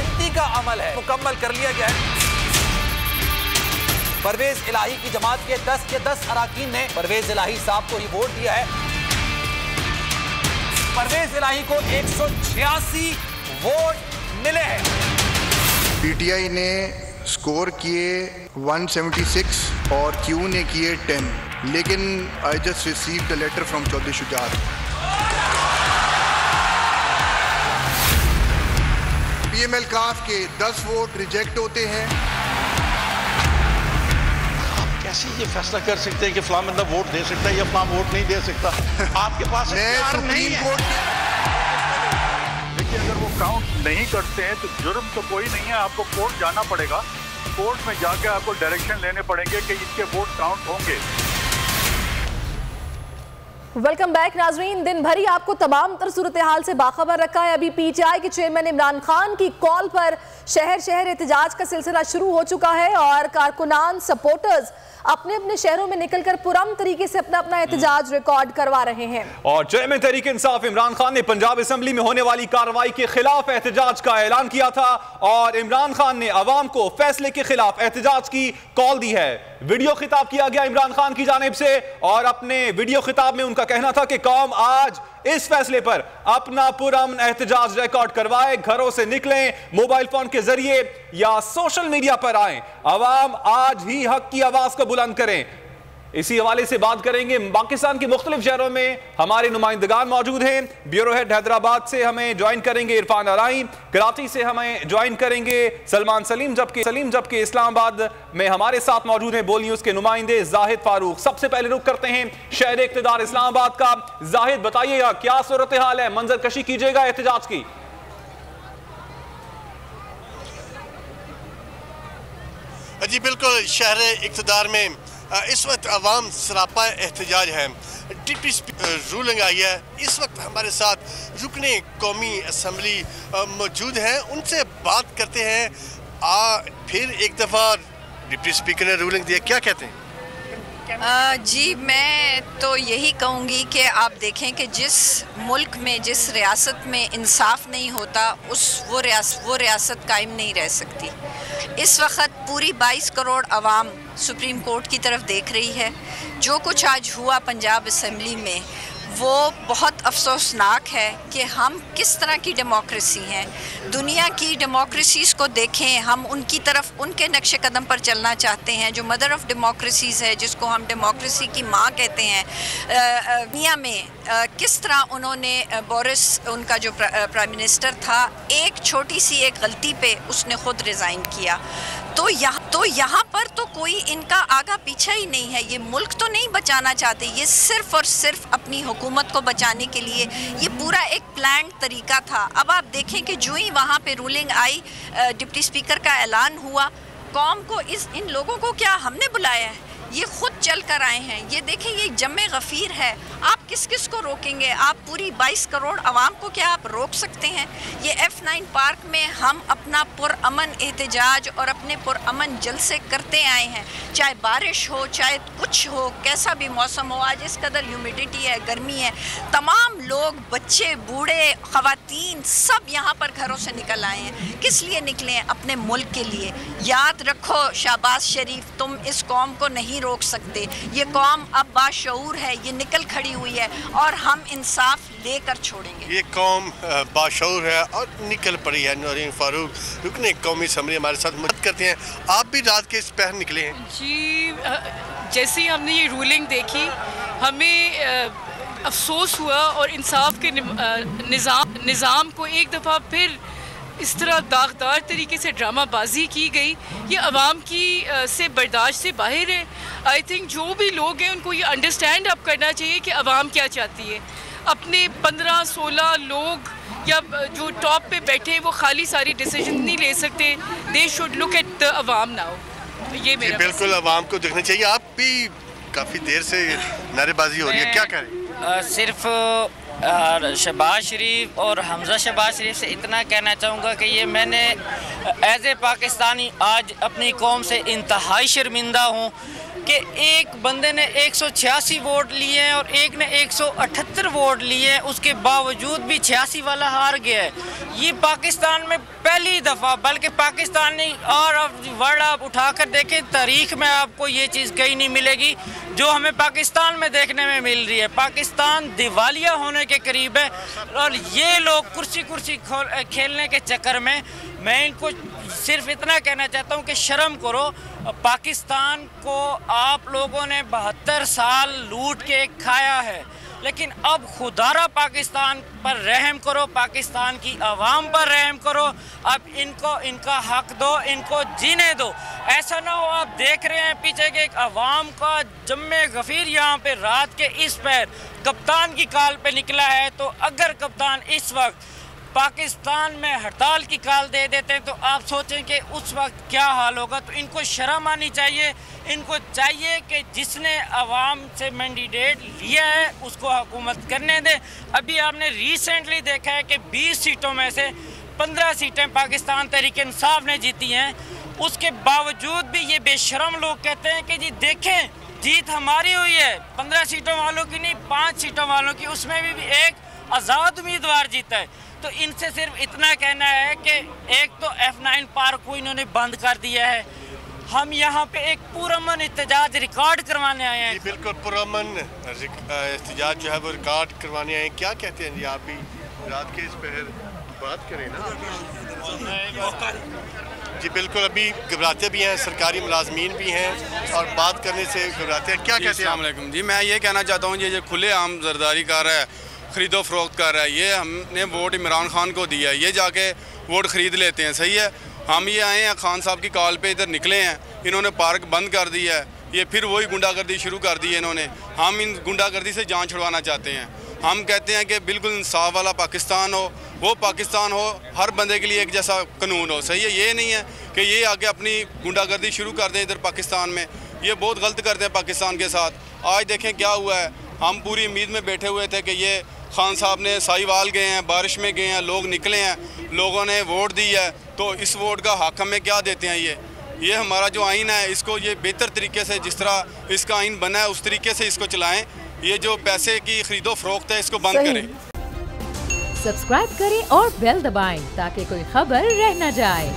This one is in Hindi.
गिनती का अमल है मुकम्मल कर लिया गया है। परवेज इलाही की जमात के 10 के 10 अराकीन ने परवेज इलाही साहब को ही वोट दिया है। परवेज इलाही को 186 वोट मिले हैं। पीटीआई ने स्कोर किए 176 और क्यू ने किए 10, लेकिन I just received a letter from Chaudhry Shujaat. PML काफ के 10 वोट रिजेक्ट होते हैं। आप कैसे ये फैसला कर सकते हैं कि फलां बंदा वोट दे सकता है या फलां वोट नहीं दे सकता? आपके पास सुप्रीम कोर्ट देखिए, अगर वो काउंट नहीं करते हैं तो जुर्म तो कोई नहीं है, आपको कोर्ट जाना पड़ेगा। कोर्ट में जाके आपको डायरेक्शन लेने पड़ेंगे कि इनके वोट काउंट होंगे। वेलकम बैक नाजरीन। दिन भर ही आपको तमाम तर सूरत हाल से बाखबर रखा है। अभी पीटीआई के चेयरमैन इमरान खान की कॉल पर शहर शहर एहतजाज का सिलसिला शुरू हो चुका है और कारकुनान सपोर्टर्स अपने अपने शहरों में निकलकर पुरअमन तरीके से अपना अपना एहतजाज रिकॉर्ड करवा रहे हैं। और चेयरमैन तहरीक इंसाफ इमरान खान ने पंजाब असेंबली में होने वाली कार्रवाई के खिलाफ एहतजाज का ऐलान किया था और इमरान खान ने अवाम को फैसले के खिलाफ एहतजाज की कॉल दी है। वीडियो खिताब किया गया इमरान खान की जानिब से और अपने वीडियो खिताब में उनका कहना था कि कौम आज इस फैसले पर अपना पुरअमन एहतजाज रिकॉर्ड करवाए, घरों से निकलें, मोबाइल फोन के जरिए या सोशल मीडिया पर आएं, अवाम आज ही हक की आवाज को बुलंद करें। इसी हवाले से बात करेंगे। पाकिस्तान के मुख्तलिफ शहरों में हमारे नुमाइंदगान मौजूद हैं। ब्यूरो हेड हैदराबाद से हमें ज्वाइन करेंगे इरफान अराई, कराची से हमें ज्वाइन करेंगे सलमान सलीम, जबकि इस्लामाबाद में हमारे साथ मौजूद हैं बोल न्यूज के नुमाइंदे जाहिद फारूक। सबसे पहले रुख करते हैं शहर इक़्तिदार इस्लामाबाद का। जाहिद, बताइएगा क्या सूरत हाल है, मंजर कशी कीजिएगा एहतजाज की। जी बिल्कुल, शहर इक़्तिदार में इस वक्त अवाम सरापा एहतजाज है। डिप्टी रूलिंग आई है। इस वक्त हमारे साथ रुकने कौमी असम्बली मौजूद हैं, उनसे बात करते हैं। फिर एक दफ़ा डिप्टी स्पीकर ने रूलिंग दिया, क्या कहते हैं? जी मैं तो यही कहूँगी कि आप देखें कि जिस मुल्क में, जिस रियासत में इंसाफ नहीं होता वो रियासत कायम नहीं रह सकती। इस वक्त पूरी 22 करोड़ आवाम सुप्रीम कोर्ट की तरफ देख रही है। जो कुछ आज हुआ पंजाब असेंबली में वो बहुत अफसोसनाक है कि हम किस तरह की डेमोक्रेसी हैं। दुनिया की डेमोक्रेसीज़ को देखें, हम उनकी तरफ, उनके नक्शे कदम पर चलना चाहते हैं। जो मदर ऑफ़ डेमोक्रेसीज़ है, जिसको हम डेमोक्रेसी की माँ कहते हैं, दुनिया में किस तरह उन्होंने बोरिस, उनका जो प्राइम मिनिस्टर था, एक छोटी सी एक गलती पे उसने ख़ुद रिज़ाइन किया। तो यहाँ पर तो कोई इनका आगा पीछा ही नहीं है। ये मुल्क तो नहीं बचाना चाहते, ये सिर्फ़ और सिर्फ अपनी हुकूमत को बचाने के लिए ये पूरा एक प्लान तरीका था। अब आप देखें कि जो ही वहाँ पे रूलिंग आई, डिप्टी स्पीकर का ऐलान हुआ, कौम को इन लोगों को क्या हमने बुलाया है? ये खुद चल कर आए हैं। ये देखें, ये जमे गफ़ीर है। आप किस किस को रोकेंगे? आप पूरी 22 करोड़ आवाम को क्या आप रोक सकते हैं? ये F9 पार्क में हम अपना पुरअमन एहतजाज और अपने पुरअमन जलसे करते आए हैं, चाहे बारिश हो, चाहे कुछ हो, कैसा भी मौसम हो। आज इस कदर ह्यूमिडिटी है, गर्मी है, तमाम लोग, बच्चे, बूढ़े, ख़वातीन सब यहाँ पर घरों से निकल आए हैं। किस लिए निकले हैं? अपने मुल्क के लिए। याद रखो शाहबाज शरीफ, तुम इस कौम को नहीं रोक सकते। ये कौम अब बाशऊर है, ये निकल खड़ी हुई है और हम इंसाफ लेकर छोड़ेंगे। ये कौम बाशऊर है और निकल पड़ी है। नौरीन फारूक, रुकने कौमी असम्बली हमारे साथ मदद करते हैं। आप भी रात के इस पहर निकले हैं। जी, जैसे ही हमने ये रूलिंग देखी, हमें अफसोस हुआ और इंसाफ के निज़ाम को एक दफ़ा फिर इस तरह दागदार तरीके से ड्रामाबाजी की गई। ये आवाम की से बर्दाश्त से बाहर है। आई थिंक जो भी लोग हैं उनको ये अंडरस्टैंड अब करना चाहिए कि आवाम क्या चाहती है। अपने 15-16 लोग या जो टॉप पे बैठे वो खाली सारी डिसीजन नहीं ले सकते। They should look at the Awam now. तो ये मेरा बिल्कुल आवाम को देखना चाहिए। आप भी काफ़ी देर से नारेबाजी हो रही है, क्या करें? सिर्फ शहबाज शरीफ और हमजा शहबाज शरीफ से इतना कहना चाहूँगा कि ये मैंने एज ए पाकिस्तानी आज अपनी कौम से इंतहाई शर्मिंदा हूँ कि एक बंदे ने 186 वोट लिए हैं और एक ने 178 वोट लिए हैं, उसके बावजूद भी 86 वाला हार गया है। ये पाकिस्तान में पहली दफ़ा, बल्कि पाकिस्तान नहीं और वर्ल्ड आप उठाकर देखें, तारीख में आपको ये चीज़ कहीं नहीं मिलेगी जो हमें पाकिस्तान में देखने में मिल रही है। पाकिस्तान दिवालिया होने के करीब है और ये लोग कुर्सी खेलने के चक्कर में, मैं इनको सिर्फ इतना कहना चाहता हूँ कि शर्म करो। पाकिस्तान को आप लोगों ने 72 साल लूट के खाया है, लेकिन अब खुदारा पाकिस्तान पर रहम करो, पाकिस्तान की आवाम पर रहम करो। अब इनको इनका हक दो, इनको जीने दो। ऐसा ना हो आप देख रहे हैं पीछे के एक आवाम का जम्मे गफीर यहाँ पे रात के इस पैर कप्तान की कॉल पे निकला है। तो अगर कप्तान इस वक्त पाकिस्तान में हड़ताल की कॉल दे देते हैं तो आप सोचें कि उस वक्त क्या हाल होगा। तो इनको शर्म आनी चाहिए। इनको चाहिए कि जिसने आवाम से मैंडेट लिया है उसको हुकूमत करने दें। अभी आपने रिसेंटली देखा है कि 20 सीटों में से 15 सीटें पाकिस्तान तहरीक-ए-इंसाफ ने जीती हैं। उसके बावजूद भी ये बेशरम लोग कहते हैं कि जी देखें जीत हमारी हुई है, 15 सीटों वालों की नहीं, 5 सीटों वालों की, उसमें भी एक आज़ाद उम्मीदवार जीता है। तो इनसे सिर्फ इतना कहना है कि एक तो F9 पार्क को इन्होंने बंद कर दिया है। हम यहाँ पे एक पुरअमन एहतजाज रिकॉर्ड करवाने आए हैं। बिल्कुल पुरअमन एहतजाज जो है वो रिकॉर्ड करवाने आए हैं। क्या कहते हैं जी, आप भी रात के इस पहर बात करें ना जी। बिल्कुल, अभी घबराते भी हैं, सरकारी मुलाजमीन भी हैं और बात करने से घबराते हैं। क्या कहते हैं? अस्सलाम वालेकुम जी, मैं ये कहना चाहता हूँ ये खुले आम जरदारी कर रहा है, ख़रीदो फरोख्त कर रहा है। ये हमने वोट इमरान खान को दिया है, ये जाके वोट ख़रीद लेते हैं, सही है। हम ये आए हैं खान साहब की कॉल पे, इधर निकले हैं, इन्होंने पार्क बंद कर दिया है। ये फिर वही गुंडागर्दी शुरू कर दी है इन्होंने। हम इन गुंडागर्दी से जान छुड़वाना चाहते हैं। हम कहते हैं कि बिल्कुल इंसाफ वाला पाकिस्तान हो, वो पाकिस्तान हो, हर बंदे के लिए एक जैसा कानून हो, सही है। ये नहीं है कि ये आगे अपनी गुंडागर्दी शुरू कर दें इधर पाकिस्तान में। ये बहुत गलत करते हैं पाकिस्तान के साथ। आज देखें क्या हुआ है। हम पूरी उम्मीद में बैठे हुए थे कि ये खान साहब ने साहिवाल गए हैं, बारिश में गए हैं, लोग निकले हैं, लोगों ने वोट दी है, तो इस वोट का हक हमें क्या देते हैं। ये हमारा जो आइन है इसको ये बेहतर तरीके से, जिस तरह इसका आइन बना है उस तरीके से इसको चलाएं। ये जो पैसे की खरीदो फरोख्त है इसको बंद करें। सब्सक्राइब करें और बेल दबाएं ताकि कोई खबर रह न जाए।